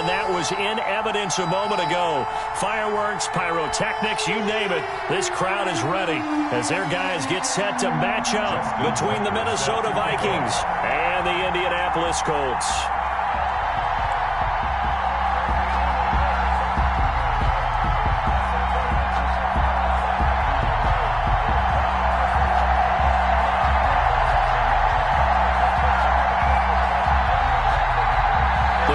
and that was in evidence a moment ago. Fireworks, pyrotechnics, you name it. This crowd is ready as their guys get set to match up between the Minnesota Vikings and the Indianapolis Colts.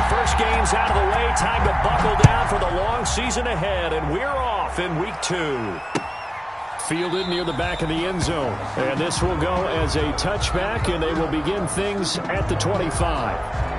First game's out of the way. Time to buckle down for the long season ahead, and we're off in week 2. Fielded near the back of the end zone, and this will go as a touchback, and they will begin things at the 25.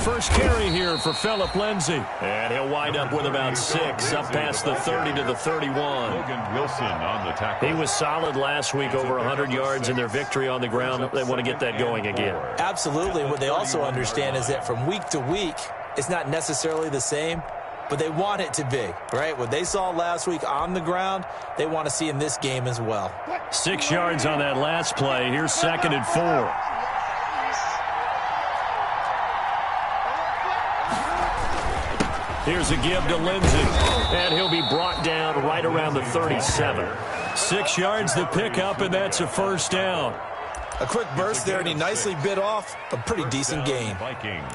First carry here for Phillip Lindsay. And he'll wind up with about 6, up past the 30 to the 31. Logan Wilson on the tackle. He was solid last week, over 100 yards in their victory on the ground. They want to get that going again. Absolutely. What they also understand is that from week to week, it's not necessarily the same, but they want it to be, right? What they saw last week on the ground, they want to see in this game as well. 6 yards on that last play. Here's 2nd and 4. Here's a give to Lindsay, and he'll be brought down right around the 37. 6 yards the pickup, and that's a first down. A quick burst there, and he nicely bit off a pretty decent gain. Vikings.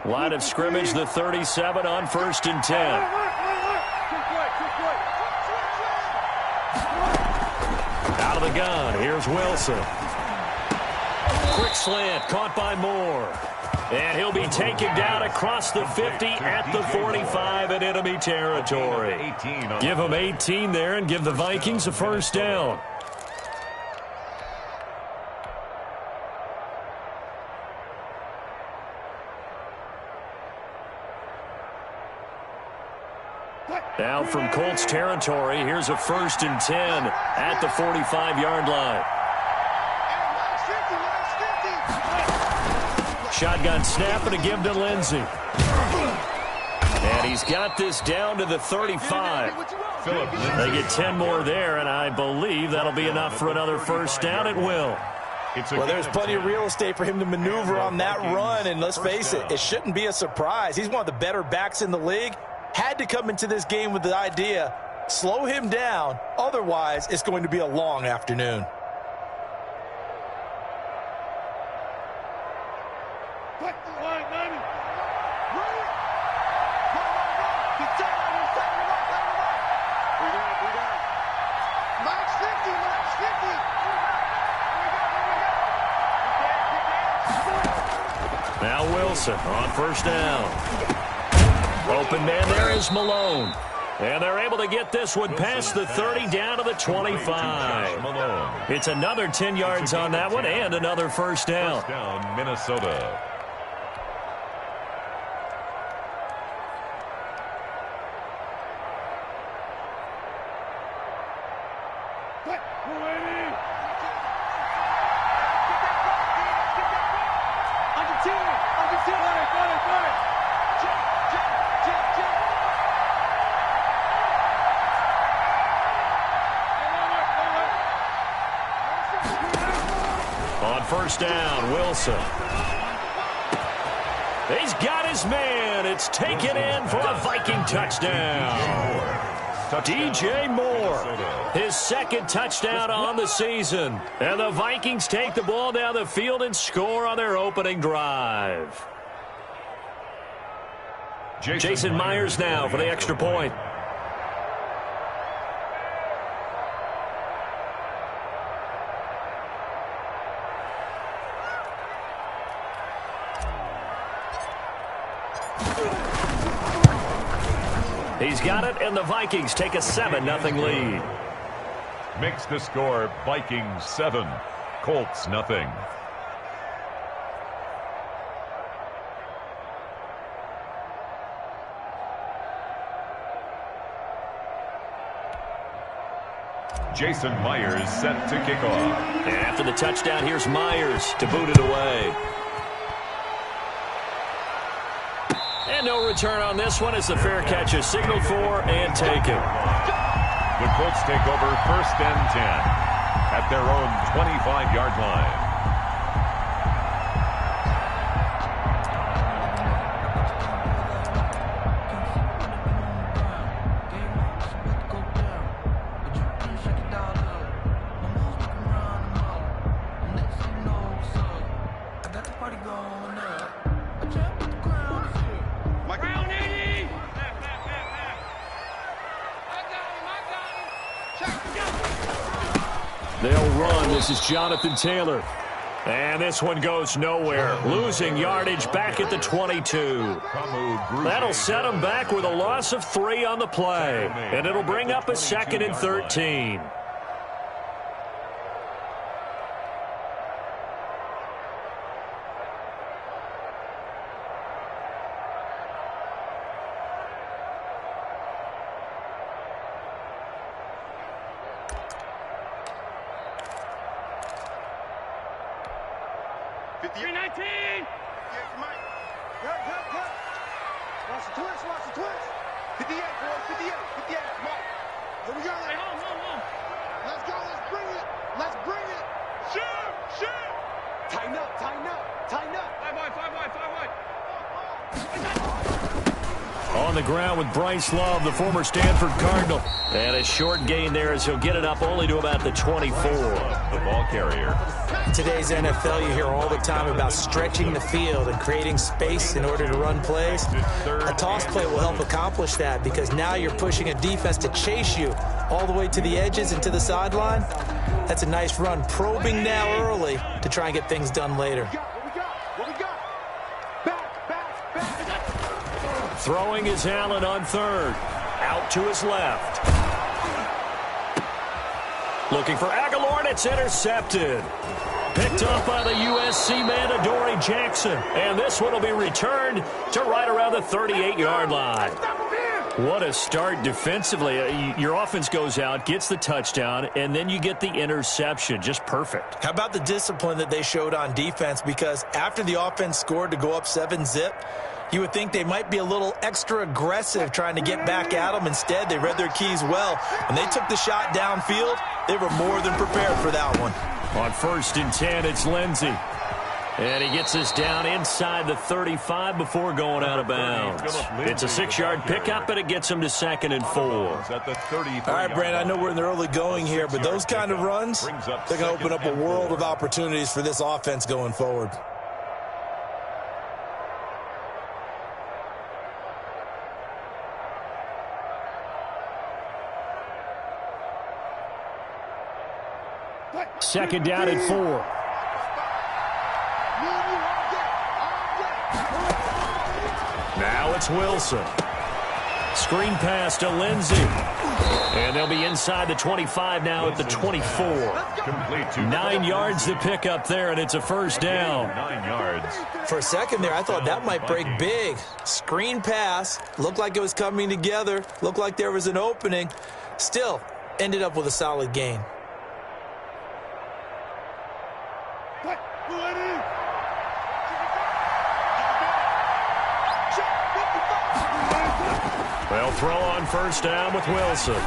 Line of scrimmage, the 37 on 1st and 10. Out of the gun, here's Wilson. Quick slant, caught by Moore. And he'll be taken down across the 50 at the 45 in enemy territory. Give him 18 there and give the Vikings a first down. Now from Colts territory, here's a 1st and 10 at the 45-yard line. Shotgun snap and a give to Lindsay. And he's got this down to the 35. They get 10 more there, and I believe that'll be enough for another first down. It will. Well, there's plenty of real estate for him to maneuver on that run, and let's face it, it shouldn't be a surprise. He's one of the better backs in the league. Had to come into this game with the idea, slow him down, otherwise it's going to be a long afternoon. Now Wilson on first down. Open man there is Malone. And they're able to get this one past the 30 down to the 25. It's another 10 yards on that one and another first down. First down, Minnesota. On first down, Wilson. He's got his man. It's taken in for a Viking touchdown. DJ Moore, his 2nd touchdown on the season. And the Vikings take the ball down the field and score on their opening drive. Jason Myers now for the extra point. He's got it, and the Vikings take a 7-0 lead. Makes the score Vikings 7, Colts nothing. Jason Myers set to kick off. And after the touchdown, here's Myers to boot it away. And no return on this one as the fair catch is signaled for and taken. The Colts take over 1st and 10 at their own 25-yard line. They'll run. This is Jonathan Taylor. And this one goes nowhere. Losing yardage back at the 22. That'll set them back with a loss of 3 on the play. And it'll bring up a 2nd and 13. On the ground with Bryce Love, the former Stanford Cardinal. And a short gain there as he'll get it up only to about the 24. The ball carrier. In today's NFL, you hear all the time about stretching the field and creating space in order to run plays. A toss play will help accomplish that because now you're pushing a defense to chase you all the way to the edges and to the sideline. That's a nice run, probing now early to try and get things done later. Throwing is Allen on 3rd. Out to his left. Looking for Aguilar, and it's intercepted. Picked up by the USC man, Adoree Jackson. And this one will be returned to right around the 38-yard line. What a start defensively. Your offense goes out, gets the touchdown, and then you get the interception. Just perfect. How about the discipline that they showed on defense? Because after the offense scored to go up 7-zip, you would think they might be a little extra aggressive trying to get back at them. Instead, they read their keys well. When they took the shot downfield, they were more than prepared for that one. On 1st and 10, it's Lindsey. And he gets us down inside the 35 before going out of bounds. It's a 6-yard pickup, and it gets him to 2nd and 4. All right, Brandon, I know we're in the early going here, but those kind of runs, they're going to open up a world of opportunities for this offense going forward. Second down and 4. Now it's Wilson. Screen pass to Lindsey. And they'll be inside the 25 now at the 24. 9 yards to pick up there, and it's a 1st down. 9 yards. For a second there, I thought that might break big. Screen pass. Looked like it was coming together. Looked like there was an opening. Still, ended up with a solid gain. They'll throw on 1st down with Wilson.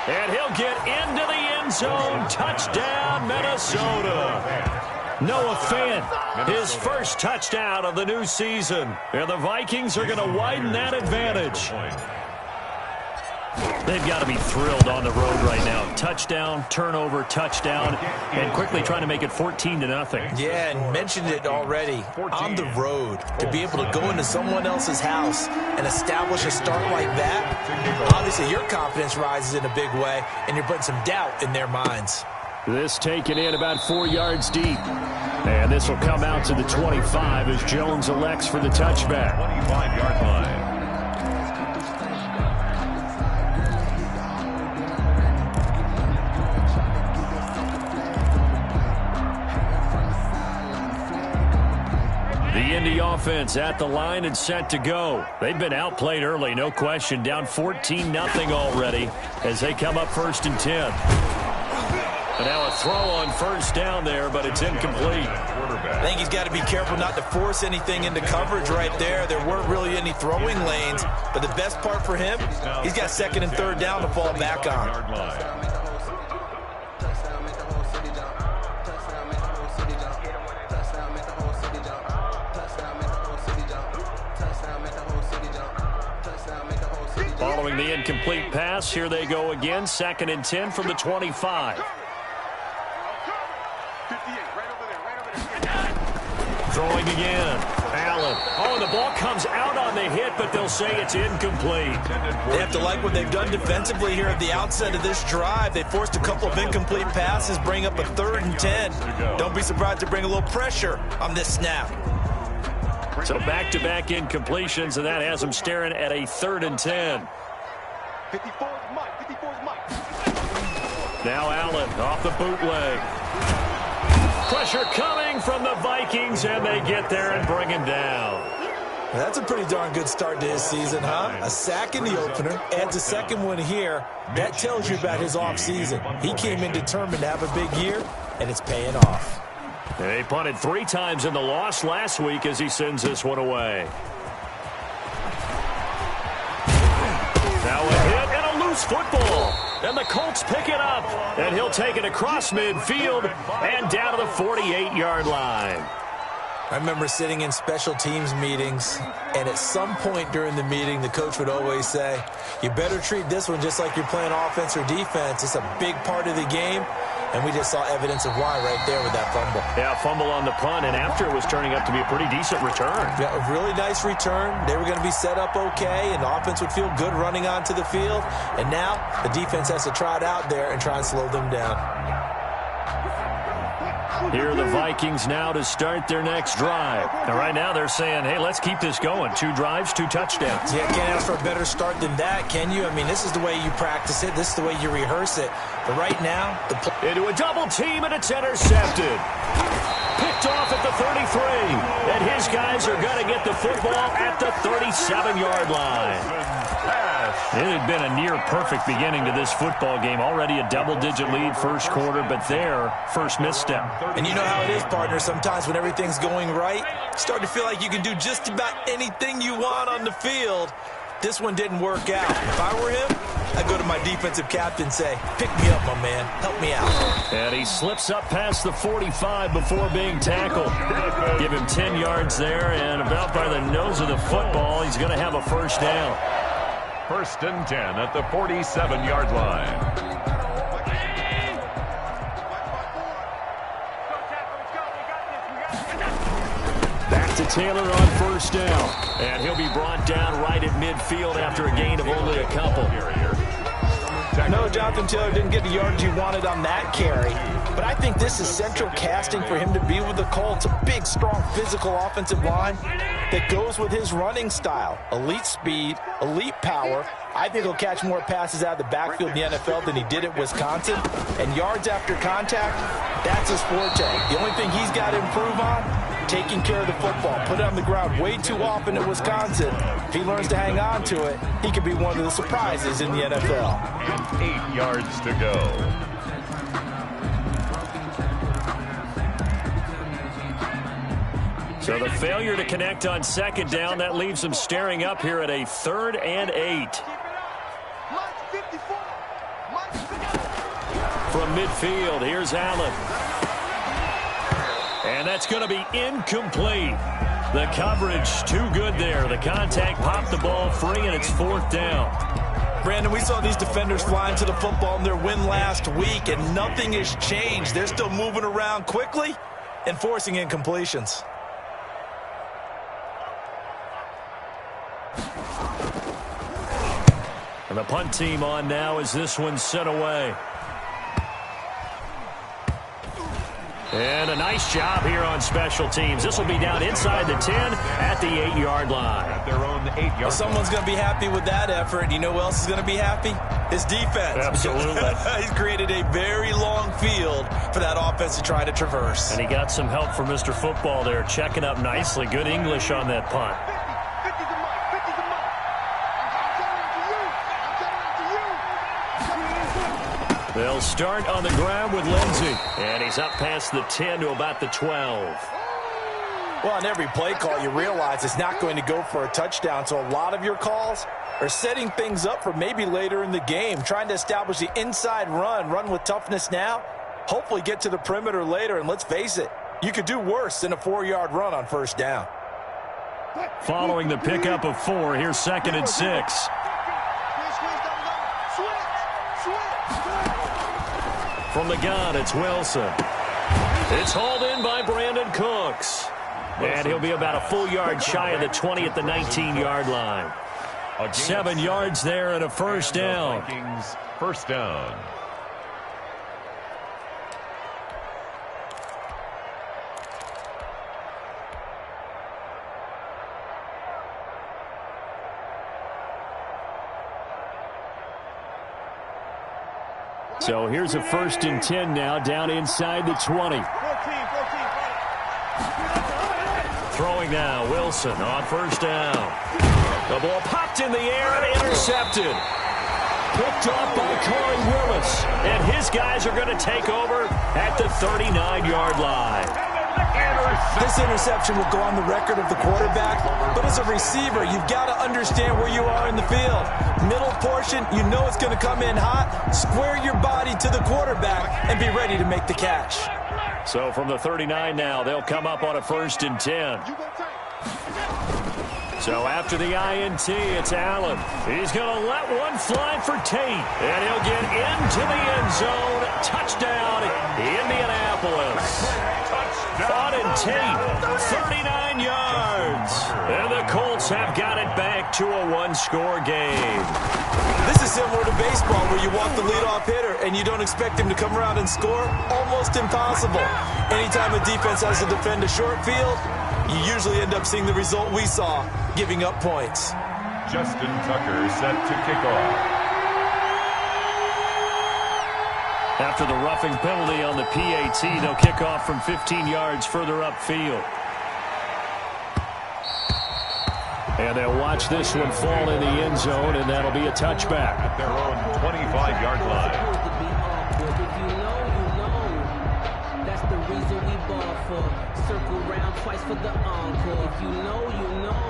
And he'll get into the end zone. Touchdown, Minnesota. Noah Fant, his 1st touchdown of the new season. And the Vikings are going to widen that advantage. They've got to be thrilled on the road right now. Touchdown, turnover, touchdown, and quickly trying to make it 14-0. Yeah, and mentioned it already. On the road, to be able to go into someone else's house and establish a start like that, obviously your confidence rises in a big way, and you're putting some doubt in their minds. This taken in about 4 yards deep. And this will come out to the 25 as Jones elects for the touchback. 25-yard line. offense at the line and set to go. They've been outplayed early, no question. Down 14-0 already as they come up 1st and 10. And now a throw on 1st down there, but it's incomplete. I think he's got to be careful not to force anything into coverage right there. There weren't really any throwing lanes, but the best part for him, he's got 2nd and 3rd down to fall back on. Following the incomplete pass, here they go again. 2nd and 10 from the 25. Throwing again. Allen. Oh, and the ball comes out on the hit, but they'll say it's incomplete. They have to like what they've done defensively here at the outset of this drive. They forced a couple of incomplete passes, bring up a 3rd and 10. Don't be surprised to bring a little pressure on this snap. So back-to-back incompletions, and that has them staring at a 3rd and 10. 54 is Mike. Now Allen off the bootleg. Pressure coming from the Vikings, and they get there and bring him down. That's a pretty darn good start to his season, huh? A sack in the opener, adds a 2nd one here. That tells you about his offseason. He came in determined to have a big year, and it's paying off. They punted 3 times in the loss last week as he sends this one away. Now a hit and a loose football. And the Colts pick it up. And he'll take it across midfield and down to the 48-yard line. I remember sitting in special teams meetings, and at some point during the meeting, the coach would always say, you better treat this one just like you're playing offense or defense. It's a big part of the game, and we just saw evidence of why right there with that fumble. Yeah, fumble on the punt, and after it was turning up to be a pretty decent return. Yeah, a really nice return. They were going to be set up okay, and the offense would feel good running onto the field, and now the defense has to try it out there and try and slow them down. Here are the Vikings now to start their next drive. Now, right now they're saying, hey, let's keep this going. 2 drives, 2 touchdowns. Yeah, can't ask for a better start than that, can you? I mean, this is the way you practice it. This is the way you rehearse it. But right now, into a double team, and it's intercepted. Picked off at the 33. And his guys are going to get the football at the 37-yard line. It had been a near-perfect beginning to this football game. Already a double-digit lead first quarter, but their first misstep. And you know how it is, partner. Sometimes when everything's going right, you start to feel like you can do just about anything you want on the field. This one didn't work out. If I were him, I'd go to my defensive captain and say, pick me up, my man. Help me out. And he slips up past the 45 before being tackled. Give him 10 yards there, and about by the nose of the football, he's going to have a first down. 1st and 10 at the 47-yard line. Back to Taylor on 1st down. And he'll be brought down right at midfield after a gain of only a couple. No, Jonathan Taylor didn't get the yardage he wanted on that carry. But I think this is central casting for him to be with the Colts. A big, strong, physical offensive line that goes with his running style. Elite speed, elite power. I think he'll catch more passes out of the backfield in the NFL than he did at Wisconsin. And yards after contact, that's his forte. The only thing he's got to improve on, taking care of the football. Put it on the ground way too often at Wisconsin. If he learns to hang on to it, he could be one of the surprises in the NFL. 8 yards to go. So the failure to connect on 2nd down, that leaves them staring up here at a 3rd and 8. From midfield, here's Allen. And that's going to be incomplete. The coverage too good there. The contact popped the ball free, and it's 4th down. Brandon, we saw these defenders flying to the football in their win last week, and nothing has changed. They're still moving around quickly and forcing incompletions. And the punt team on now as this one's sent away. And a nice job here on special teams. This will be down inside the 10 at the 8-yard line. At their own 8-yard line. Someone's going to be happy with that effort. You know who else is going to be happy? His defense. Absolutely. He's created a very long field for that offense to try to traverse. And he got some help from Mr. Football there, checking up nicely. Good English on that punt. 50's a mark. 50's a mark. I'm telling it to you. They'll start on the ground with Lindsey. And he's up past the 10 to about the 12. Well, on every play call, you realize it's not going to go for a touchdown. So a lot of your calls are setting things up for maybe later in the game, trying to establish the inside run with toughness now, hopefully get to the perimeter later. And let's face it, you could do worse than a 4-yard run on first down. Following the pickup of 4, here's 2nd and 6. From the gun, it's Wilson. It's hauled in by Brandon Cooks. And he'll be about a full yard shy of the 20 at the 19-yard line. 7 yards there and a first down. Vikings, first down. So here's a 1st and 10 now, down inside the 20. Throwing now, Wilson on first down. The ball popped in the air and intercepted. Picked off by Corey Willis. And his guys are going to take over at the 39-yard line. This interception will go on the record of the quarterback, but as a receiver, you've got to understand where you are in the field. Middle portion, you know it's going to come in hot. Square your body to the quarterback and be ready to make the catch. So from the 39 now, they'll come up on a 1st and 10. So after the INT, it's Allen. He's going to let one fly for Tate. And he'll get into the end zone. Touchdown, Indianapolis. Fought and Tate, 39 yards. And the Colts have got it back to a 1-score game. This is similar to baseball where you walk the leadoff hitter and you don't expect him to come around and score. Almost impossible. Anytime a defense has to defend a short field, you usually end up seeing the result we saw, giving up points. Justin Tucker set to kick off. After the roughing penalty on the PAT, they'll kick off from 15 yards further upfield. And they'll watch this one fall in the end zone, and that'll be a touchback. At their own 25-yard line. If you know, you know. That's the reason we ball for. Circle round twice for the encore. If you know, you know.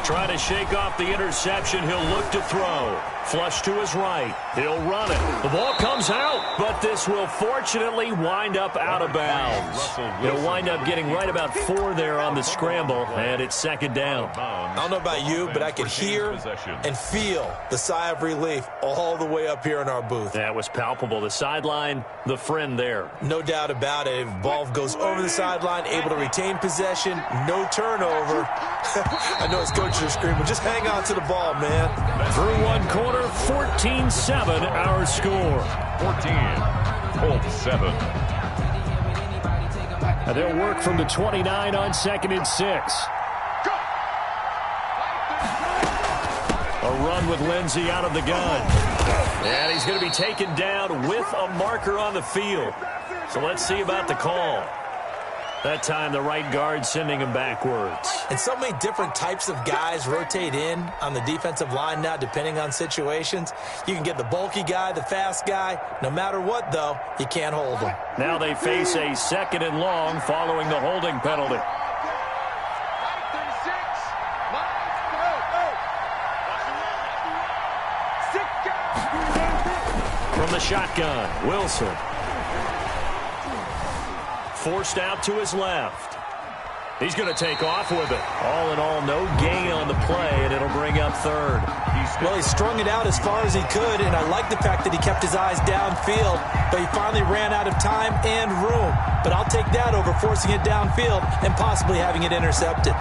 Trying to shake off the interception. He'll look to throw. Flush to his right. He'll run it. The ball comes out, but this will fortunately wind up out of bounds. He'll wind up getting right about 4 there on the scramble, and it's 2nd down. I don't know about you, but I could hear and feel the sigh of relief all the way up here in our booth. That was palpable. The sideline, the friend there. No doubt about it. If ball goes over the sideline, able to retain possession, no turnover. I know his coaches are screaming, just hang on to the ball, man. Through one quarter, 14-7 our score. 14, Colts 7. And they'll work from the 29 on 2nd and 6. A run with Lindsey out of the gun. And he's going to be taken down with a marker on the field. So let's see about the call. That time, the right guard sending him backwards. And so many different types of guys rotate in on the defensive line now, depending on situations. You can get the bulky guy, the fast guy. No matter what, though, you can't hold them. Now they face a 2nd and long following the holding penalty. From the shotgun, Wilson. Forced out to his left. He's going to take off with it. All in all, no gain on the play, and it'll bring up 3rd. Well, he strung it out as far as he could, and I like the fact that he kept his eyes downfield, but he finally ran out of time and room. But I'll take that over forcing it downfield and possibly having it intercepted.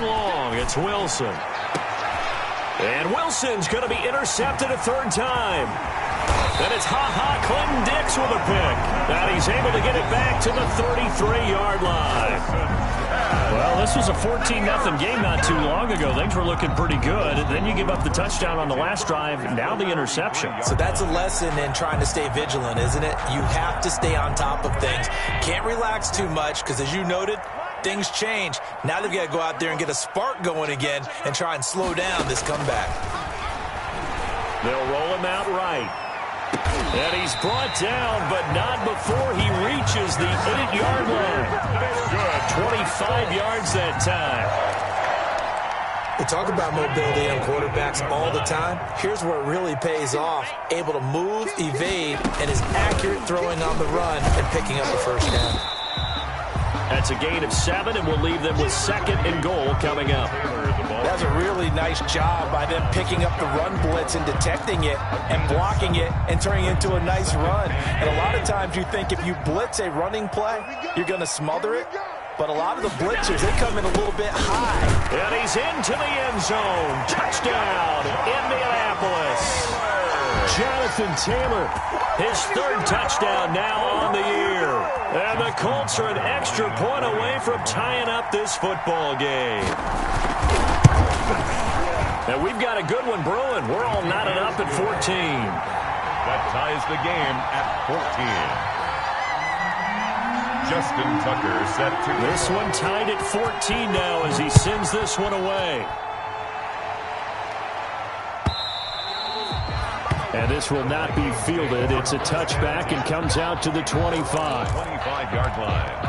and long. It's Wilson. And Wilson's going to be intercepted a third time. And it's Clinton Dix with a pick. And he's able to get it back to the 33-yard line. Well, this was a 14-0 game not too long ago. Things were looking pretty good. Then you give up the touchdown on the last drive. Now the interception. So that's a lesson in trying to stay vigilant, isn't it? You have to stay on top of things. Can't relax too much because, as you noted, things change. Now they've got to go out there and get a spark going again and try and slow down this comeback. They'll roll him out right. And he's brought down, but not before he reaches the 8-yard line. Good. 25 yards that time. We talk about mobility on quarterbacks all the time. Here's where it really pays off. Able to move, evade, and is accurate throwing on the run and picking up the first down. That's a gain of 7, and we'll leave them with 2nd and goal coming up. That's a really nice job by them picking up the run blitz and detecting it and blocking it and turning it into a nice run. And a lot of times you think if you blitz a running play, you're going to smother it. But a lot of the blitzers, they come in a little bit high. And he's into the end zone. Touchdown, Indianapolis. Jonathan Taylor, his 3rd touchdown now on the year. And the Colts are an extra point away from tying up this football game. And we've got a good one brewing. We're all knotted up at 14. That ties the game at 14. Justin Tucker set to... This one tied at 14 now as he sends this one away. And this will not be fielded. It's a touchback and comes out to the 25. 25-yard line.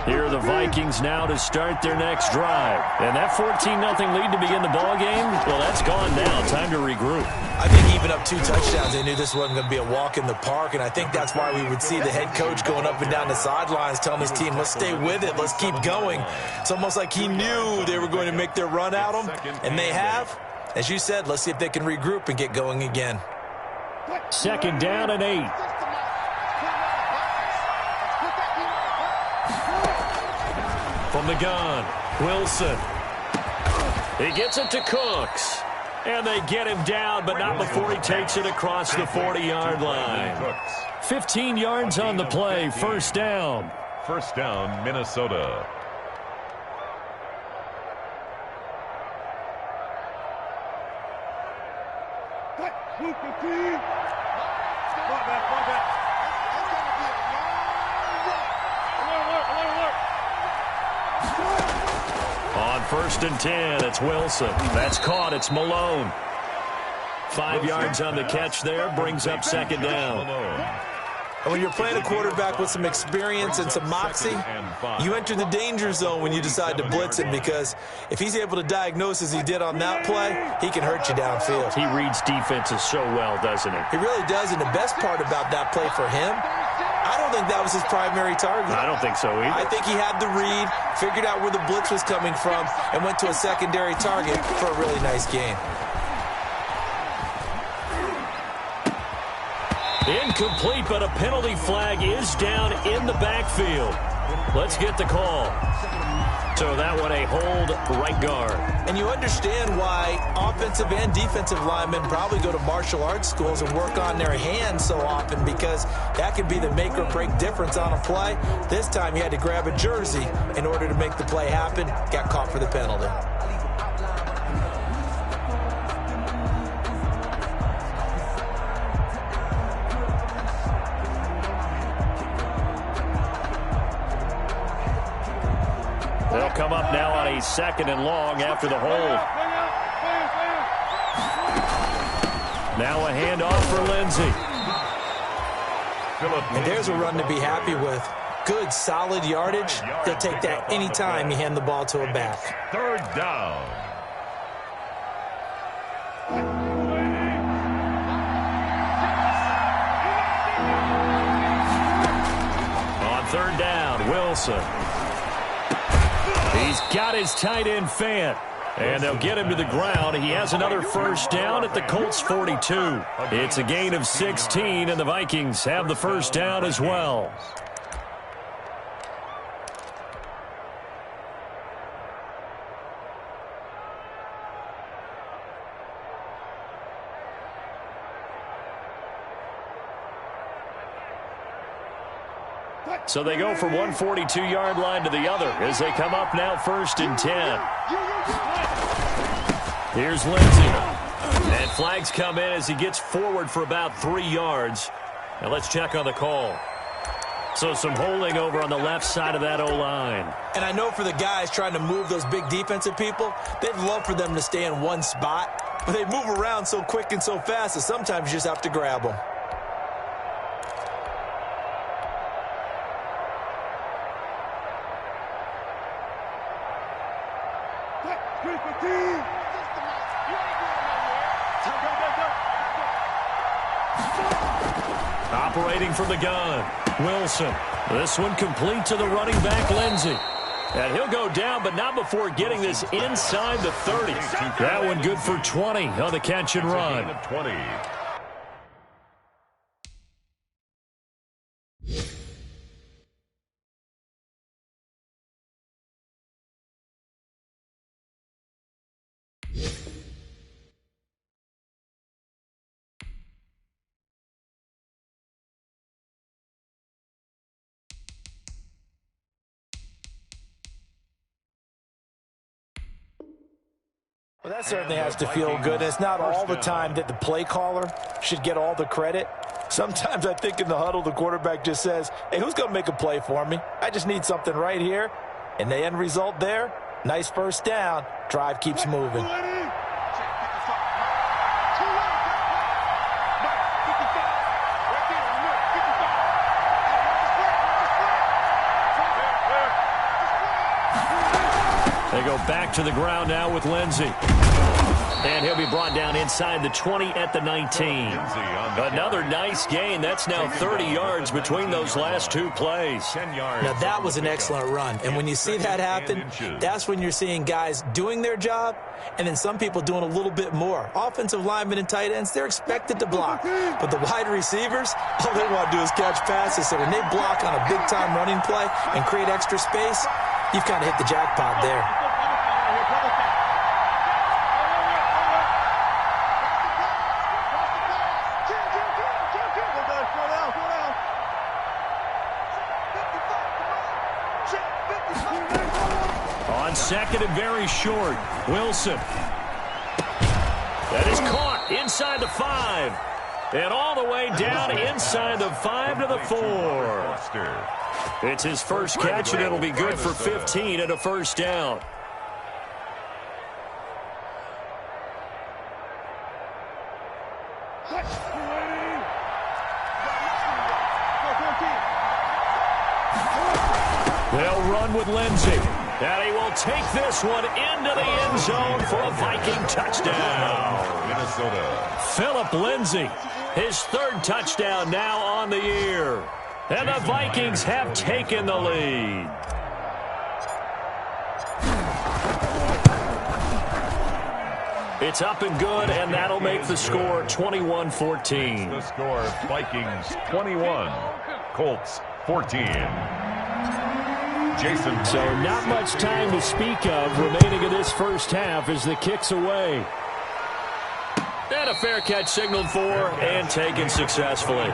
Here are the Vikings now to start their next drive. And that 14-0 lead to begin the ball game, well, that's gone now. Time to regroup. I think even up 2 touchdowns, they knew this wasn't going to be a walk in the park, and I think that's why we would see the head coach going up and down the sidelines telling his team, let's stay with it, let's keep going. It's almost like he knew they were going to make their run at him, and they have. As you said, let's see if they can regroup and get going again. 2nd down and 8. From the gun, Wilson. He gets it to Cooks. And they get him down, but not before he takes it across the 40-yard line. 15 yards on the play, 1st down. 1st down, Minnesota. On 1st and 10, it's Wilson. That's caught. It's Malone. 5 yards on the catch there, brings up 2nd down. And when you're playing a quarterback with some experience and some moxie, you enter the danger zone when you decide to blitz him, because if he's able to diagnose as he did on that play, he can hurt you downfield. He reads defenses so well, doesn't he? He really does, and the best part about that play for him, I don't think that was his primary target. I don't think so either. I think he had the read, figured out where the blitz was coming from, and went to a secondary target for a really nice gain. Incomplete, but a penalty flag is down in the backfield. Let's get the call. So that one a hold, right guard. And you understand why offensive and defensive linemen probably go to martial arts schools and work on their hands so often, because that could be the make or break difference on a play. This time he had to grab a jersey in order to make the play happen. Got caught for the penalty. They'll come up now on a 2nd and long after the hold. Now a handoff for Lindsey. And there's a run to be happy with. Good, solid yardage. They'll take that anytime you hand the ball to a back. 3rd down. On 3rd down, Wilson. He's got his tight end Fant. And they'll get him to the ground. He has another first down at the Colts 42. It's a gain of 16, and the Vikings have the first down as well. So they go from one 42-yard line to the other as they come up now 1st and 10. Here's Lindsey. And flags come in as he gets forward for about 3 yards. Now let's check on the call. So some holding over on the left side of that O-line. And I know for the guys trying to move those big defensive people, they'd love for them to stay in one spot. But they move around so quick and so fast that sometimes you just have to grab them. Operating from the gun, Wilson. This one complete to the running back, Lindsey. And he'll go down, but not before getting this inside the 30. That one good for 20 on the catch and run. 20. Well, that certainly has to feel good. It's not all the time that the play caller should get all the credit. Sometimes I think in the huddle, the quarterback just says, hey, who's going to make a play for me? I just need something right here. And the end result there, nice first down. Drive keeps moving. They go back to the ground now with Lindsey. And he'll be brought down inside the 20 at the 19. Another nice gain. That's now 30 yards between those last two plays. Now, that was an excellent run. And when you see that happen, that's when you're seeing guys doing their job and then some people doing a little bit more. Offensive linemen and tight ends, they're expected to block. But the wide receivers, all they want to do is catch passes. So when they block on a big-time running play and create extra space, you've kind of hit the jackpot there. On second and very short, Wilson. That is caught inside the 5. And all the way down inside the 5 to the 4. It's his first catch, and it'll be good for 15 and a first down. They'll run with Lindsey. And he will take this one into the end zone for a Viking touchdown. Minnesota. Philip Lindsey, his 3rd touchdown now on the year. And the Vikings have taken the lead. It's up and good, and that'll make the score 21-14. The score, Vikings 21, Colts 14. Jason. So not much time to speak of remaining in this first half as the kick's away. And a fair catch signaled for and taken successfully.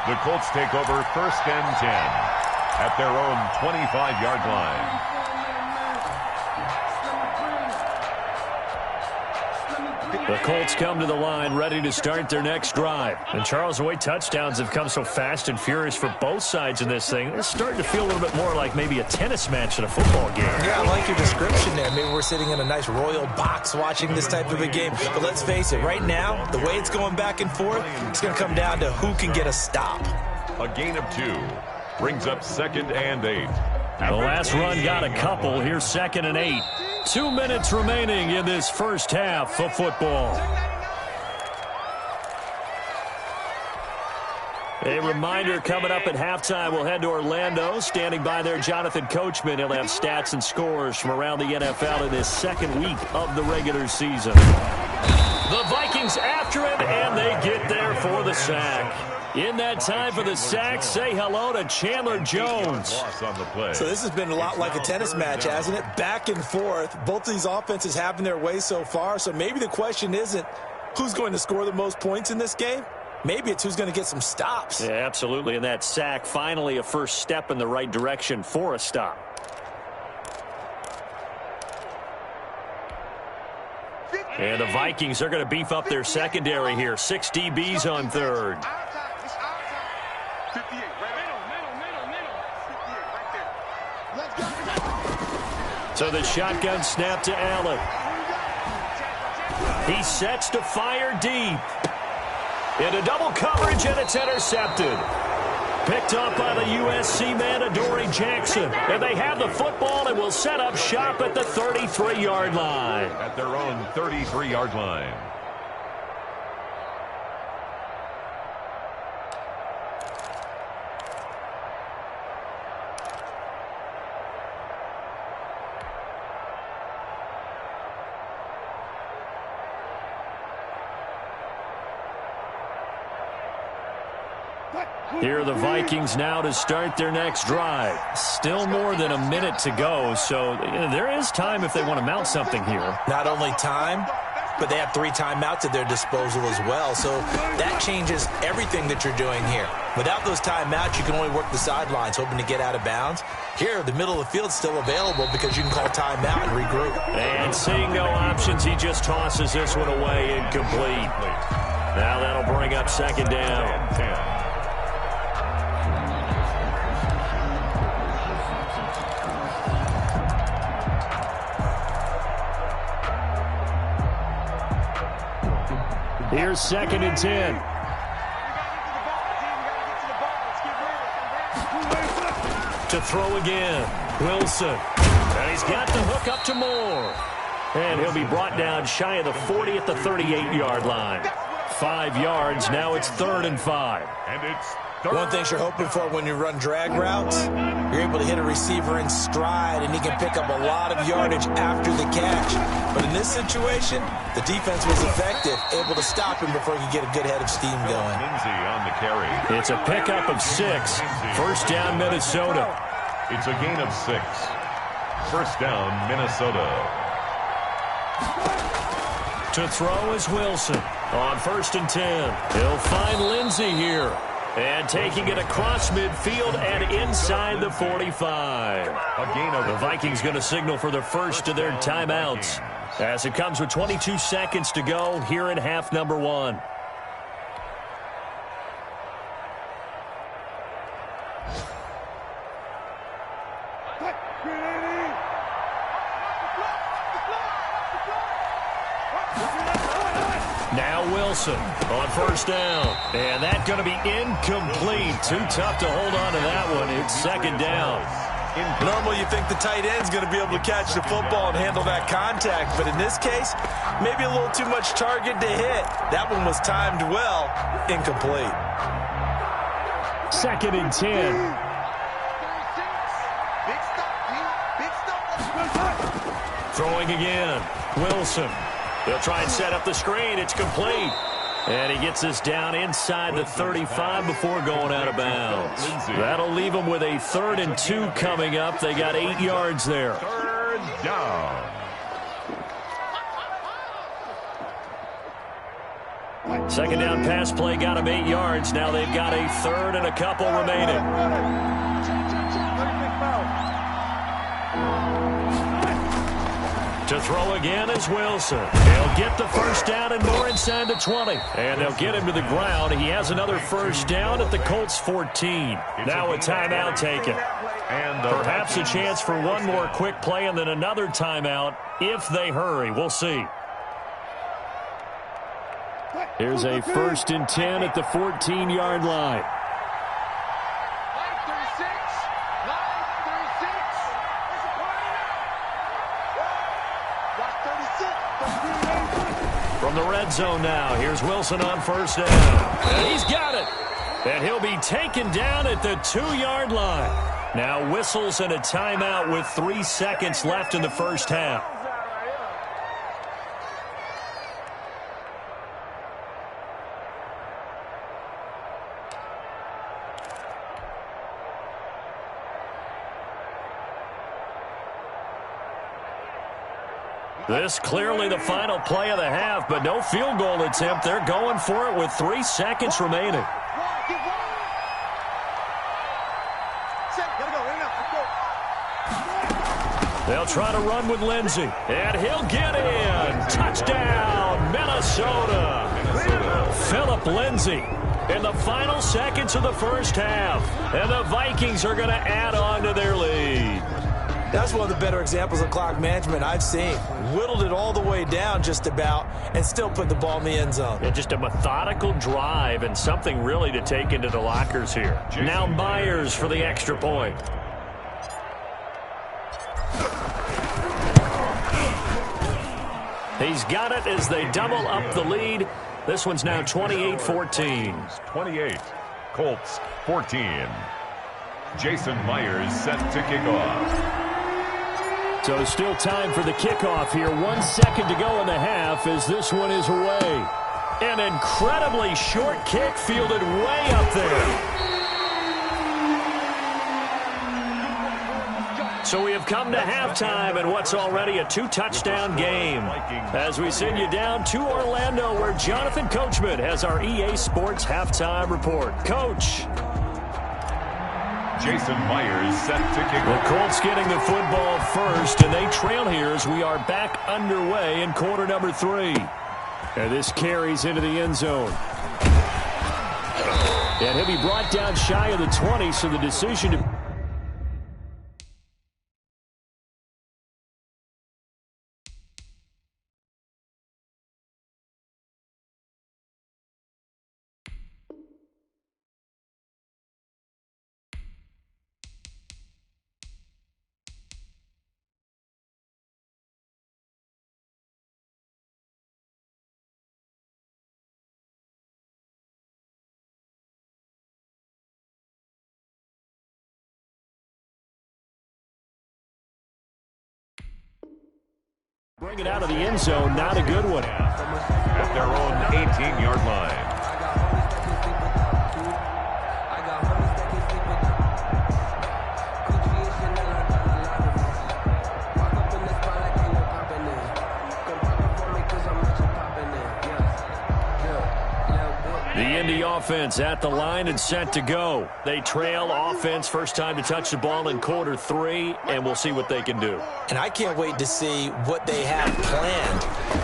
The Colts take over 1st and 10 at their own 25-yard line. The Colts come to the line ready to start their next drive. And Charles, the way touchdowns have come so fast and furious for both sides in this thing, it's starting to feel a little bit more like maybe a tennis match than a football game. Yeah, I like your description there. Maybe we're sitting in a nice royal box watching this type of a game. But let's face it, right now, the way it's going back and forth, it's going to come down to who can get a stop. A gain of 2 brings up 2nd and 8. The last run got a couple. Here's 2nd and 8. 2 minutes remaining in this first half of football. A reminder coming up at halftime, we'll head to Orlando. Standing by there, Jonathan Coachman. He'll have stats and scores from around the NFL in this second week of the regular season. The Vikings after him, and they get there for the sack. In that time for the sack, say hello to Chandler Jones. So this has been a lot like a tennis match, hasn't it? Back and forth. Both of these offenses having their way so far. So maybe the question isn't who's going to score the most points in this game. Maybe it's who's going to get some stops. Yeah, absolutely. And that sack, finally a first step in the right direction for a stop. And the Vikings are going to beef up their secondary here. 6 DBs on third. So the shotgun snap to Allen. He sets to fire deep. Into double coverage, and it's intercepted. Picked up by the USC man, Adoree Jackson. And they have the football and will set up shop at the 33-yard line. At their own 33-yard line. Here are the Vikings now to start their next drive. Still more than a minute to go, so there is time if they want to mount something here. Not only time, but they have 3 timeouts at their disposal as well. So that changes everything that you're doing here. Without those timeouts, you can only work the sidelines, hoping to get out of bounds. Here, the middle of the field is still available because you can call timeout and regroup. And seeing no options, he just tosses this one away, incomplete. Now that'll bring up second down. Here's second and 10. To throw again. Wilson. And he's got the hook up to Moore. And he'll be brought down shy of the 40 at the 38-yard line. 5 yards. Now it's 3rd and 5. And it's one thing you're hoping for when you run drag routes, you're able to hit a receiver in stride, and he can pick up a lot of yardage after the catch. But in this situation, the defense was effective, able to stop him before he could get a good head of steam going. On the carry. It's a pickup of 6. First down, Minnesota. It's a gain of 6. First down, Minnesota. To throw is Wilson. On 1st and 10. He'll find Lindsey here. And taking it across midfield and inside the 45. The Vikings going to signal for the first of their timeouts as it comes with 22 seconds to go here in half number 1. Now Wilson on 1st down. And that's going to be incomplete. Too tough to hold on to that one. It's second down. Normally you think the tight end's going to be able to catch the football and handle that contact. But in this case, maybe a little too much target to hit. That one was timed well. Incomplete. 2nd and 10. Throwing again. Wilson. They'll try and set up the screen. It's complete. And he gets this down inside the 35 before going out of bounds. That'll leave them with a 3rd and 2 coming up. They got 8 yards there. 3rd down. Second down pass play got them 8 yards. Now they've got a 3rd and a couple remaining. To throw again is Wilson. He'll get the first down and more inside the 20. And they'll get him to the ground. He has another first down at the Colts 14. Now a timeout taken. And perhaps a chance for one more quick play and then another timeout if they hurry. We'll see. Here's a 1st and 10 at the 14-yard line. From the red zone now, here's Wilson on 1st down. And he's got it. And he'll be taken down at the 2-yard line. Now whistles and a timeout with 3 seconds left in the first half. This clearly the final play of the half, but no field goal attempt. They're going for it with 3 seconds remaining. They'll try to run with Lindsey, and he'll get in. Touchdown, Minnesota. Phillip Lindsey in the final seconds of the first half. And the Vikings are going to add on to their lead. That's one of the better examples of clock management I've seen. Whittled it all the way down just about and still put the ball in the end zone. Yeah, just a methodical drive and something really to take into the lockers here. Now Myers for the extra point. He's got it as they double up the lead. This one's now 28-14. 28. Colts 14. Jason Myers set to kick off. So still time for the kickoff here. 1 second to go in the half as this one is away. An incredibly short kick fielded way up there. So we have come to halftime in what's already a 2-touchdown game. As we send you down to Orlando, where Jonathan Coachman has our EA Sports halftime report. Coach. Jason Myers set to kick The off. Colts getting the football first, and they trail here as we are back underway in quarter number 3. And this carries into the end zone. And he'll be brought down shy of the 20, so the decision to... Bring it out of the end zone, not a good one. At their own 18-yard line. The Indy offense at the line and set to go. They trail offense, first time to touch the ball in quarter 3, and we'll see what they can do. And I can't wait to see what they have planned,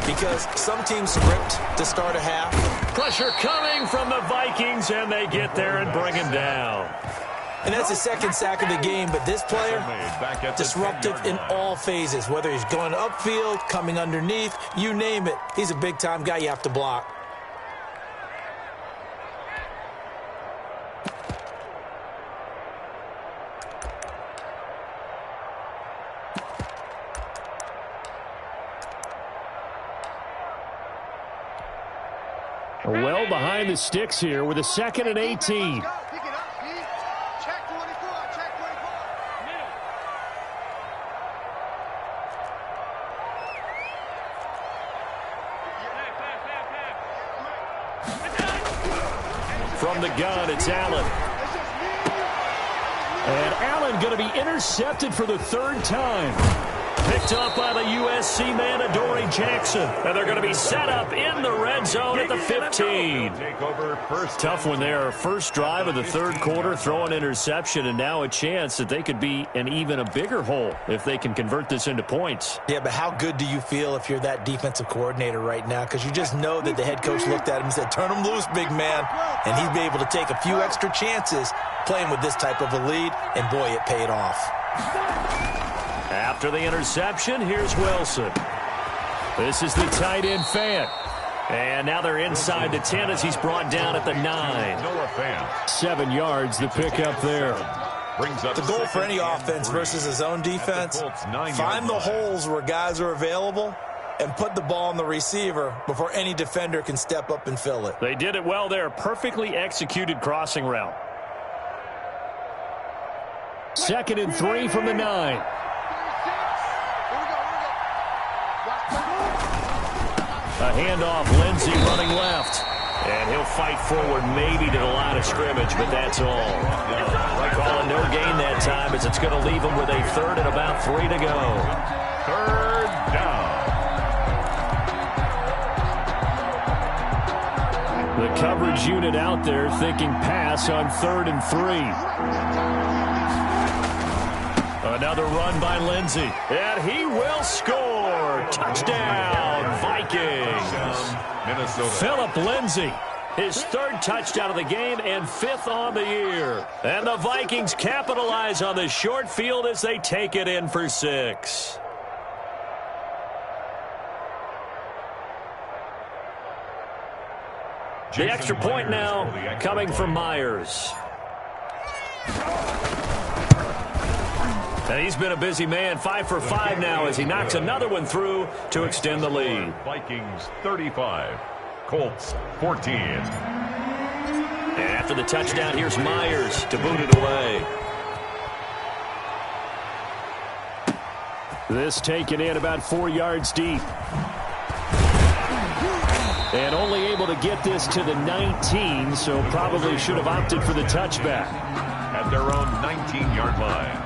because some teams script to start a half. Pressure coming from the Vikings, and they get there and bring him down. And that's the second sack of the game, but this player, disruptive in all phases, whether he's going upfield, coming underneath, you name it. He's a big-time guy you have to block. Well behind the sticks here with a 2nd and 18. From the gun, it's Allen. And Allen going to be intercepted for the 3rd time. Picked up by the USC man, Adoree Jackson. And they're going to be set up in the red zone at the 15. Tough one there. First drive of the 3rd quarter, throw an interception, and now a chance that they could be in even a bigger hole if they can convert this into points. Yeah, but how good do you feel if you're that defensive coordinator right now? Because you just know that the head coach looked at him and said, turn him loose, big man. And he'd be able to take a few extra chances playing with this type of a lead, and boy, it paid off. After the interception, here's Wilson. This is the tight end Fant. And now they're inside the 10 as he's brought down at the 9. 7 yards, the pickup there. The goal for any offense versus his own defense, find the holes where guys are available and put the ball on the receiver before any defender can step up and fill it. They did it well there. Perfectly executed crossing route. 2nd and 3 from the 9. A handoff, Lindsey running left. And he'll fight forward maybe to the line of scrimmage, but that's all. Calling no gain that time as it's going to leave him with a 3rd and about 3 to go. 3rd down. The coverage unit out there thinking pass on 3rd and 3. Another run by Lindsey. And he will score. Touchdown, Vikings. Minnesota. Phillip Lindsey, his 3rd touchdown of the game and 5th on the year. And the Vikings capitalize on the short field as they take it in for 6. The extra point now coming from Myers. And he's been a busy man, 5 for 5 now as he knocks another one through to extend the lead. Vikings 35, Colts 14. And after the touchdown, here's Myers to boot it away. This taken in about 4 yards deep. And only able to get this to the 19, so probably should have opted for the touchback. At their own 19-yard line.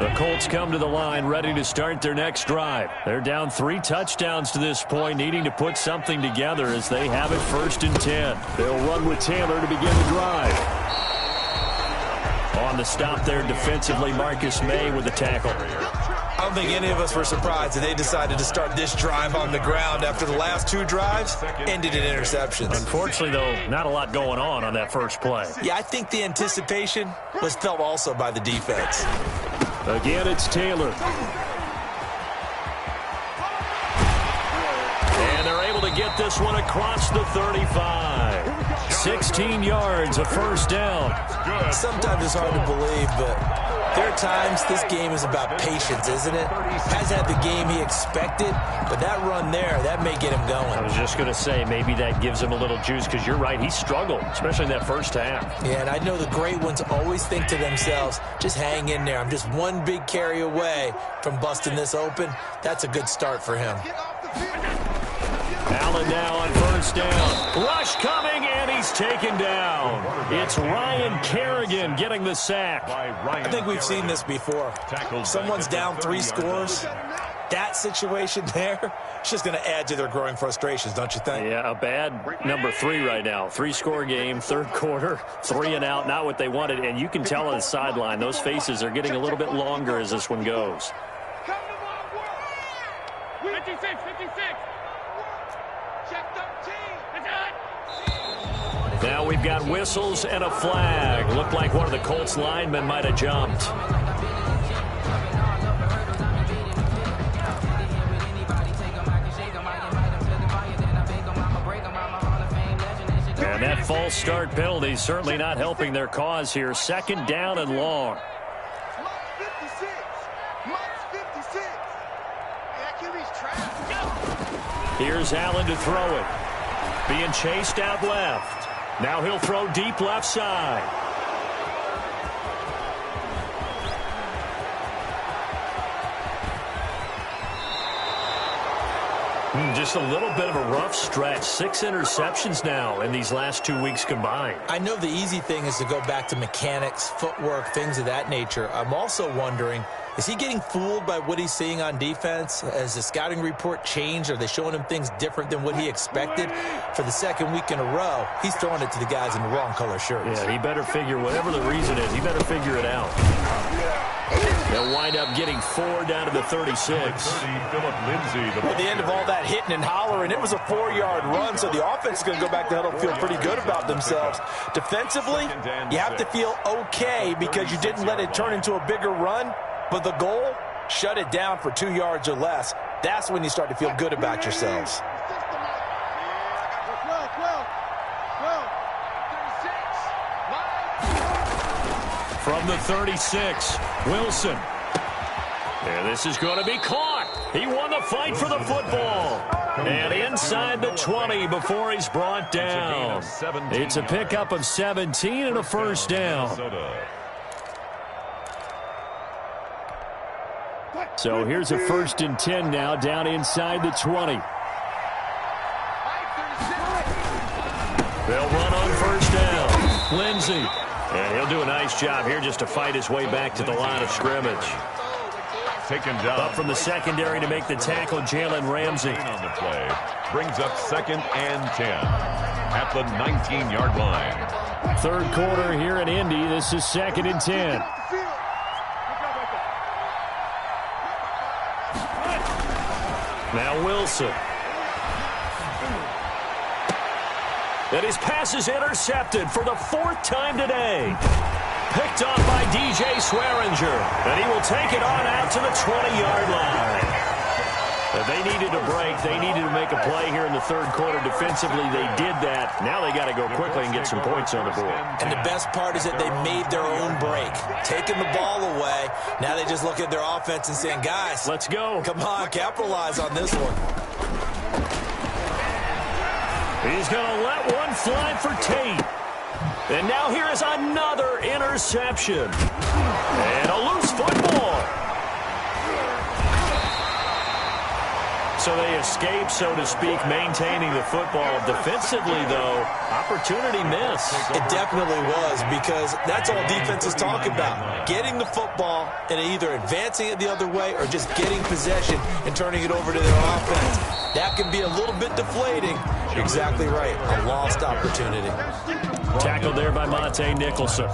The Colts come to the line ready to start their next drive. They're down 3 touchdowns to this point, needing to put something together as they have it 1st and 10. They'll run with Taylor to begin the drive. On the stop there defensively, Marcus May with the tackle. I don't think any of us were surprised that they decided to start this drive on the ground after the last 2 drives ended in interceptions. Unfortunately, though, not a lot going on that first play. Yeah, I think the anticipation was felt also by the defense. Again, it's Taylor. And they're able to get this one across the 35. 16 yards, a 1st down. Sometimes it's hard to believe, but there are times this game is about patience, isn't it? Hasn't had the game he expected, but that run there, that may get him going. I was just going to say, maybe that gives him a little juice, because you're right, he struggled, especially in that first half. Yeah, and I know the great ones always think to themselves, just hang in there. I'm just one big carry away from busting this open. That's a good start for him. Allen now on 1st down. Rush coming, and he's taken down. It's Ryan Kerrigan getting the sack. I think we've seen this before. Someone's down 3 scores. That situation there, it's just going to add to their growing frustrations, don't you think? Yeah, a bad number 3 right now. 3-score game, 3rd quarter, 3 and out, not what they wanted. And you can tell on the sideline, those faces are getting a little bit longer as this one goes. 56, 56. Now we've got whistles and a flag. Looked like one of the Colts linemen might have jumped. And that false start penalty certainly not helping their cause here. 2nd down and long. Here's Allen to throw it. Being chased out left. Now he'll throw deep left side. Just a little bit of a rough stretch. 6 interceptions now in these last 2 weeks combined. I know the easy thing is to go back to mechanics, footwork, things of that nature. I'm also wondering, is he getting fooled by what he's seeing on defense? Has the scouting report changed? Are they showing him things different than what he expected? For the 2nd week in a row, he's throwing it to the guys in the wrong color shirts. Yeah, he better figure, whatever the reason is, he better figure it out. They'll wind up getting 4 down to the 36. At the end of all that hitting and hollering, it was a 4-yard run, so the offense is going to go back to huddle and feel pretty good about themselves. Defensively, you have to feel okay because you didn't let it turn into a bigger run, but the goal, shut it down for 2 yards or less. That's when you start to feel good about yourselves. from the 36. Wilson. And this is going to be caught. He won the fight for the football. And inside the 20 before he's brought down. It's a pickup of 17 and a first down. So here's a 1st and 10 now down inside the 20. They'll run on first down. Lindsey. And he'll do a nice job here just to fight his way back to the line of scrimmage. Taken down. Up from the secondary to make the tackle, Jalen Ramsey. On the play. Brings up 2nd and 10 at the 19-yard line. Third quarter here in Indy. This is 2nd and 10. Now Wilson. And his pass is intercepted for the 4th time today. Picked off by DJ Swearinger. And he will take it on out to the 20-yard line. But they needed a break. They needed to make a play here in the third quarter. Defensively, they did that. Now they got to go quickly and get some points on the board. And the best part is that they made their own break. Taking the ball away. Now they just look at their offense and saying, guys, let's go. Come on, capitalize on this one. He's going to let one fly for Tate. And now here is another interception. And a loose football. So they escape, so to speak, maintaining the football. Defensively, though, opportunity miss. It definitely was, because that's all defenses talk about. Getting the football and either advancing it the other way or just getting possession and turning it over to their offense. That can be a little bit deflating. You're exactly right. A lost opportunity. Tackled there by Monte Nicholson.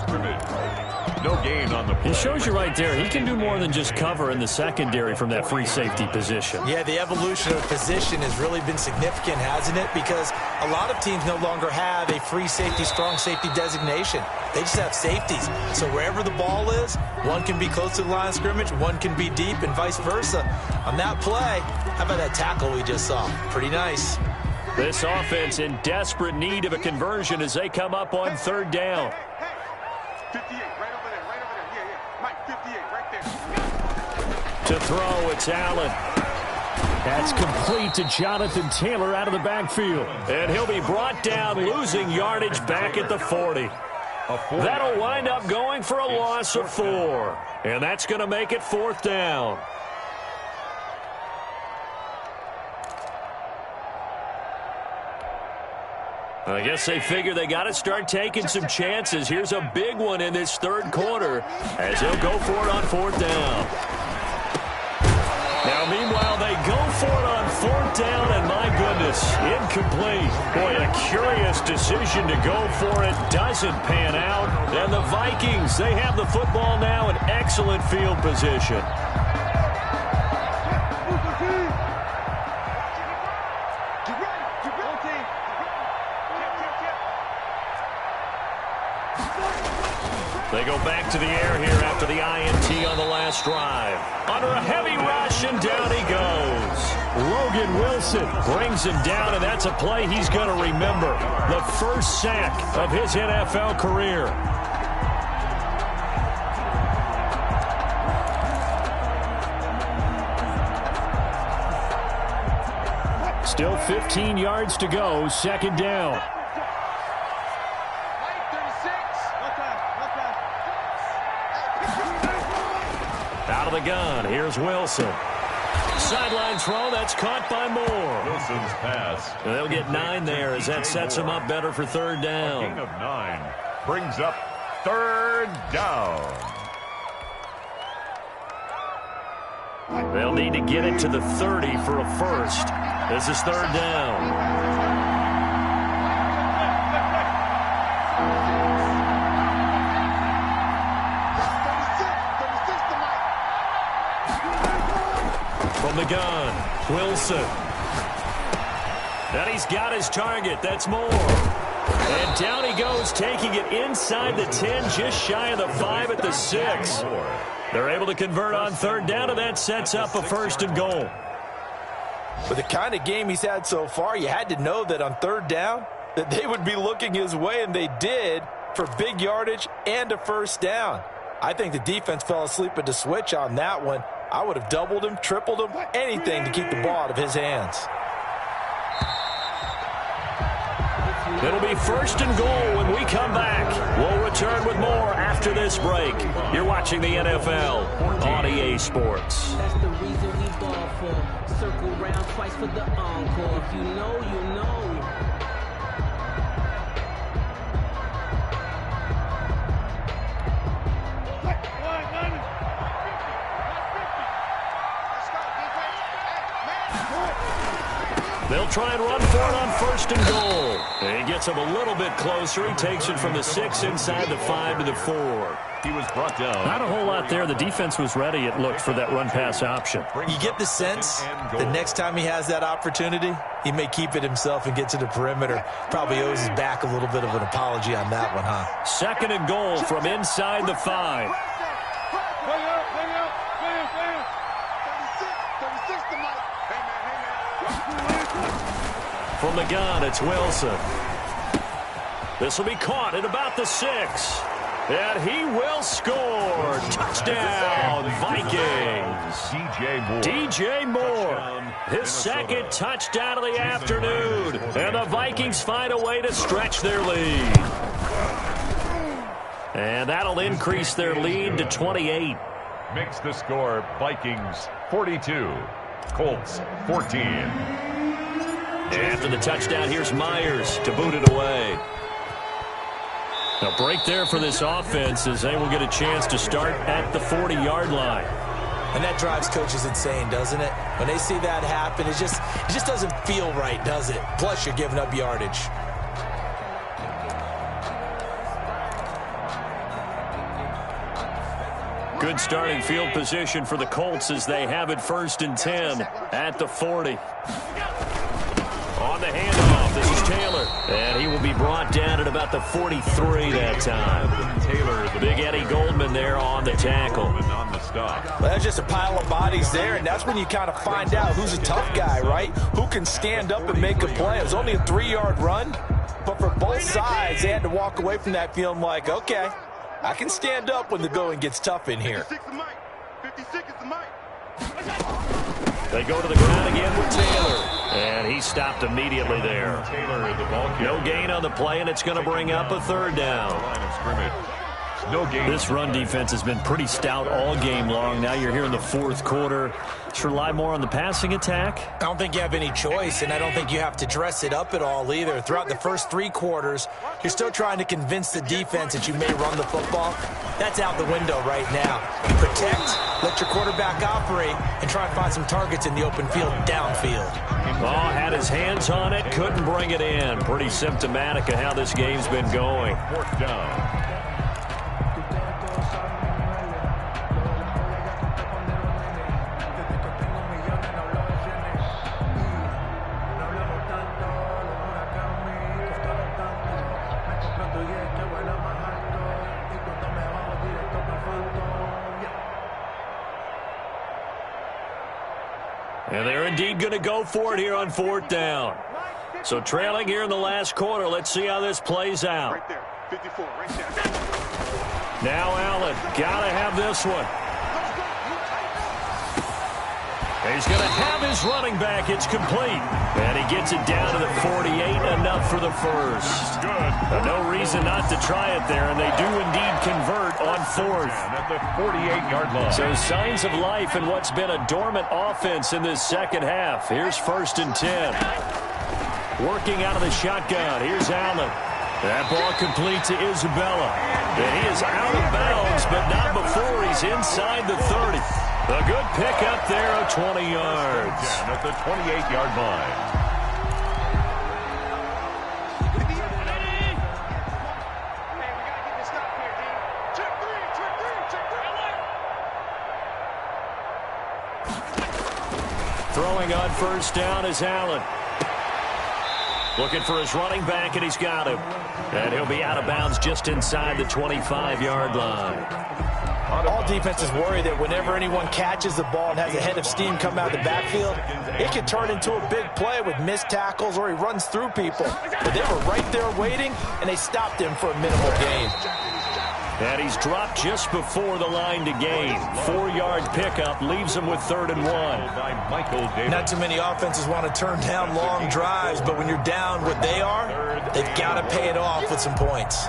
No gain on the play. He shows you right there, he can do more than just cover in the secondary from that free safety position. Yeah, the evolution of position has really been significant, hasn't it? Because a lot of teams no longer have a free safety, strong safety designation. They just have safeties. So wherever the ball is, one can be close to the line of scrimmage, one can be deep, and vice versa. On that play, how about that tackle we just saw? Pretty nice. This offense in desperate need of a conversion as they come up on third down. 58, right over there, right over there. Yeah. Mike, 58, right there. To throw, it's Allen. That's complete to Jonathan Taylor out of the backfield. And he'll be brought down, losing yardage back at the 40. That'll wind up going for a loss of 4. And that's going to make it 4th down. I guess they figure they got to start taking some chances. Here's a big one in this third quarter as they'll go for it on 4th down. Now, meanwhile, they go for it on 4th down, and my goodness, incomplete. Boy, a curious decision to go for it. Doesn't pan out. And the Vikings, they have the football now in excellent field position. They go back to the air here after the INT on the last drive. Under a heavy rush, and down he goes. Logan Wilson brings him down, and that's a play he's going to remember. The first sack of his NFL career. Still 15 yards to go, 2nd down. Out of the gun, here's Wilson. Sideline throw, that's caught by Moore. Wilson's pass. And they'll get 9 there as that sets them up better for 3rd down. A gain of 9 brings up 3rd down. They'll need to get it to the 30 for a first. This is 3rd down. From the gun, Wilson. And he's got his target. That's Moore. And down he goes, taking it inside the 10, just shy of the 5 at the 6. They're able to convert on 3rd down, and that sets up a 1st and goal. With the kind of game he's had so far, you had to know that on 3rd down, that they would be looking his way, and they did, for big yardage and a 1st down. I think the defense fell asleep at the switch on that one. I would have doubled him, tripled him, anything to keep the ball out of his hands. It'll be 1st and goal when we come back. We'll return with more after this break. You're watching the NFL on EA Sports. That's the reason we ball for. Circle round twice for the encore. If you know, you know. They'll try and run for it on 1st and goal. And he gets him a little bit closer. He takes it from the 6 inside the 5 to the 4. He was brought down. Not a whole lot there. The defense was ready, it looked, for that run-pass option. You get the sense the next time he has that opportunity, he may keep it himself and get to the perimeter. Probably owes his back a little bit of an apology on that one, huh? 2nd and goal from inside the 5. From the gun, it's Wilson. This will be caught at about the 6. And he will score. Touchdown, Vikings. DJ Moore. His 2nd touchdown of the afternoon. And the Vikings find a way to stretch their lead. And that'll increase their lead to 28. Makes the score Vikings 42, Colts 14. After the touchdown, here's Myers to boot it away. A break there for this offense as they will get a chance to start at the 40-yard line. And that drives coaches insane, doesn't it? When they see that happen, it just doesn't feel right, does it? Plus, you're giving up yardage. Good starting field position for the Colts as they have it 1st and 10 at the 40. On the handoff, this is Taylor. And he will be brought down at about the 43 that time. Taylor, the big Eddie Goldman there on the tackle. On the stop. Well, that's just a pile of bodies there, and that's when you kind of find out who's a tough guy, right? Who can stand up and make a play. It was only a 3-yard run, but for both sides, they had to walk away from that feeling like, okay, I can stand up when the going gets tough in here. 56 is the mic. They go to the ground again with Taylor. And he stopped immediately there. Taylor in the ball game. No gain on the play, and it's going to bring up a 3rd down. Line of scrimmage. No gain. This run defense has been pretty stout all game long. Now you're here in the 4th quarter. Just rely more on the passing attack. I don't think you have any choice, and I don't think you have to dress it up at all either. Throughout the first 3 quarters, you're still trying to convince the defense that you may run the football. That's out the window right now. Protect, let your quarterback operate, and try and find some targets in the open field downfield. Oh, had his hands on it, couldn't bring it in. Pretty symptomatic of how this game's been going. 4th down. And they're indeed going to go for it here on 4th down. So trailing here in the last quarter. Let's see how this plays out. Right there. 54, right there. Now Allen. Got to have this one. He's going to have his running back. It's complete. And he gets it down to the 48. Enough for the first. Good. No reason not to try it there. And they do indeed convert on 4th. At the 48-yard line. So signs of life in what's been a dormant offense in this 2nd half. Here's 1st and 10. Working out of the shotgun. Here's Allen. That ball complete to Isabella. And he is out of bounds, but not before he's inside the 30. A good pickup there of 20 yards. At the 28-yard line. Throwing on 1st down is Allen. Looking for his running back, and he's got him. And he'll be out of bounds just inside the 25-yard line. All defenses worry that whenever anyone catches the ball and has a head of steam come out of the backfield, it can turn into a big play with missed tackles or he runs through people. But they were right there waiting, and they stopped him for a minimal gain. And he's dropped just before the line to gain. 4-yard pickup leaves him with 3rd and 1. Not too many offenses want to turn down long drives, but when you're down what they are, they've got to pay it off with some points.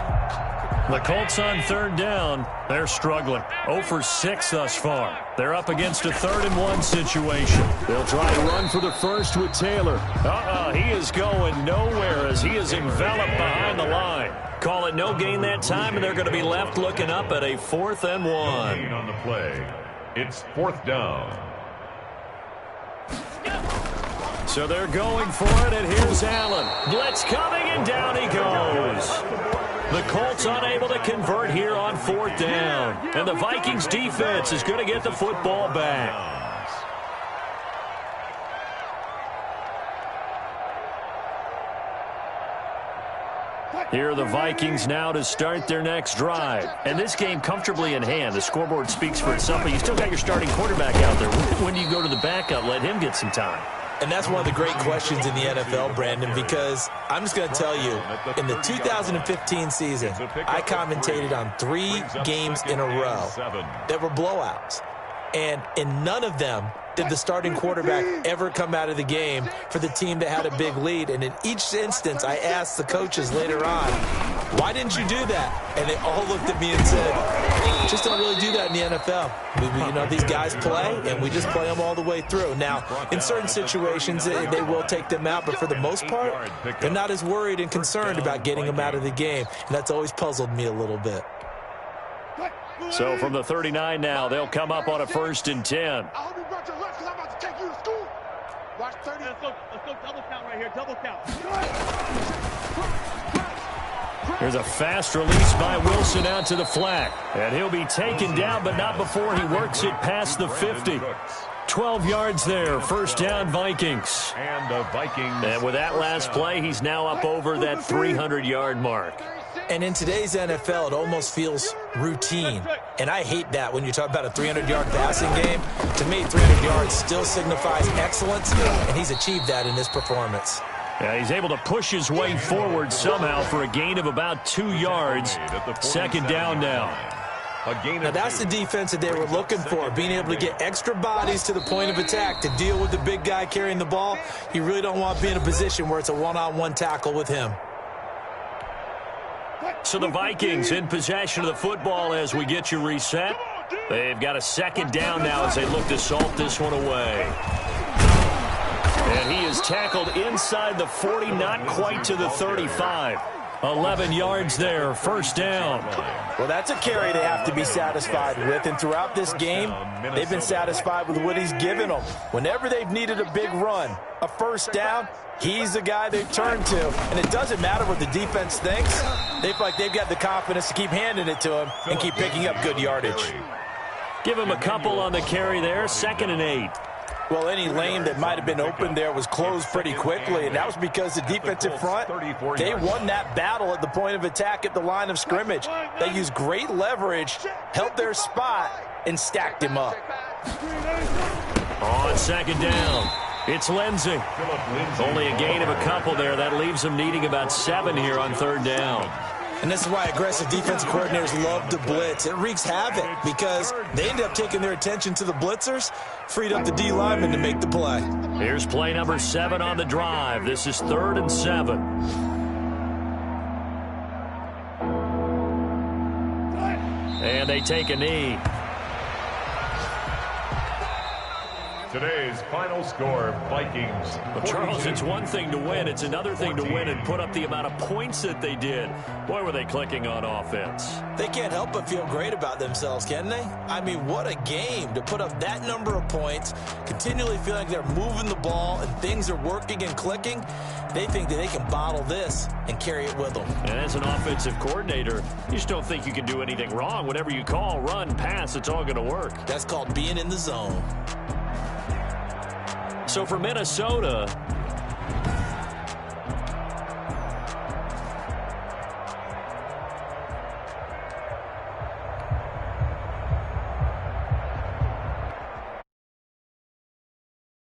The Colts on 3rd down. They're struggling. 0 for 6 thus far. They're up against a 3rd and 1 situation. They'll try to run for the first with Taylor. He is going nowhere as he is enveloped behind the line. Call it no gain that time, and they're going to be left looking up at a 4th and 1. On the play, it's 4th down. So they're going for it, and here's Allen. Blitz coming, and down he goes. The Colts unable to convert here on 4th down. And the Vikings defense is going to get the football back. Here are the Vikings now to start their next drive. And this game comfortably in hand. The scoreboard speaks for itself, but you still got your starting quarterback out there. When do you go to the backup, let him get some time? And that's one of the great questions in the NFL, Brandon, because I'm just going to tell you, in the 2015 season, I commentated on 3 games in a row that were blowouts. And in none of them did the starting quarterback ever come out of the game for the team that had a big lead. And in each instance, I asked the coaches later on, why didn't you do that? And they all looked at me and said, just don't really do that in the NFL. You know, these guys play, and we just play them all the way through. Now, in certain situations, they will take them out, but for the most part, they're not as worried and concerned about getting them out of the game. And that's always puzzled me a little bit. So from the 39 now, they'll come up on a 1st and 10. I hope you brought your lunch because I'm about to take you to school. Watch 30. Let's go double count right here. Double count. There's a fast release by Wilson out to the flat. And he'll be taken down, but not before he works it past the 50. 12 yards there. 1st down, Vikings. And the Vikings. And with that last play, he's now up over that 300-yard mark. And in today's NFL, it almost feels routine. And I hate that when you talk about a 300-yard passing game. To me, 300 yards still signifies excellence, and he's achieved that in this performance. Yeah, he's able to push his way forward somehow for a gain of about 2 yards. 2nd down now. Now, that's the defense that they were looking for, being able to get extra bodies to the point of attack to deal with the big guy carrying the ball. You really don't want to be in a position where it's a one-on-one tackle with him. So the Vikings in possession of the football as we get you reset. They've got a 2nd down now as they look to salt this one away. And he is tackled inside the 40, not quite to the 35. 11 yards there, 1st down. Well, that's a carry they have to be satisfied with, and throughout this game, they've been satisfied with what he's given them. Whenever they've needed a big run, a 1st down, he's the guy they've turned to, and it doesn't matter what the defense thinks. They feel like they've got the confidence to keep handing it to him and keep picking up good yardage. Give him a couple on the carry there, 2nd and 8. Well, any lane that might have been open there was closed pretty quickly, and that was because the defensive front, they won that battle at the point of attack at the line of scrimmage. They used great leverage, held their spot, and stacked him up. On 2nd down, it's Lindsey. Only a gain of a couple there. That leaves them needing about 7 here on 3rd down. And this is why aggressive defensive coordinators love to blitz. It wreaks havoc because they end up taking their attention to the blitzers, freed up the D lineman to make the play. Here's play number 7 on the drive. This is 3rd and 7. And they take a knee. Today's final score, Vikings. Well, Charles, it's one thing to win. It's another thing to win and put up the amount of points that they did. Boy, were they clicking on offense. They can't help but feel great about themselves, can they? I mean, what a game to put up that number of points, continually feel like they're moving the ball and things are working and clicking. They think that they can bottle this and carry it with them. And as an offensive coordinator, you just don't think you can do anything wrong. Whatever you call, run, pass, it's all going to work. That's called being in the zone. So for Minnesota,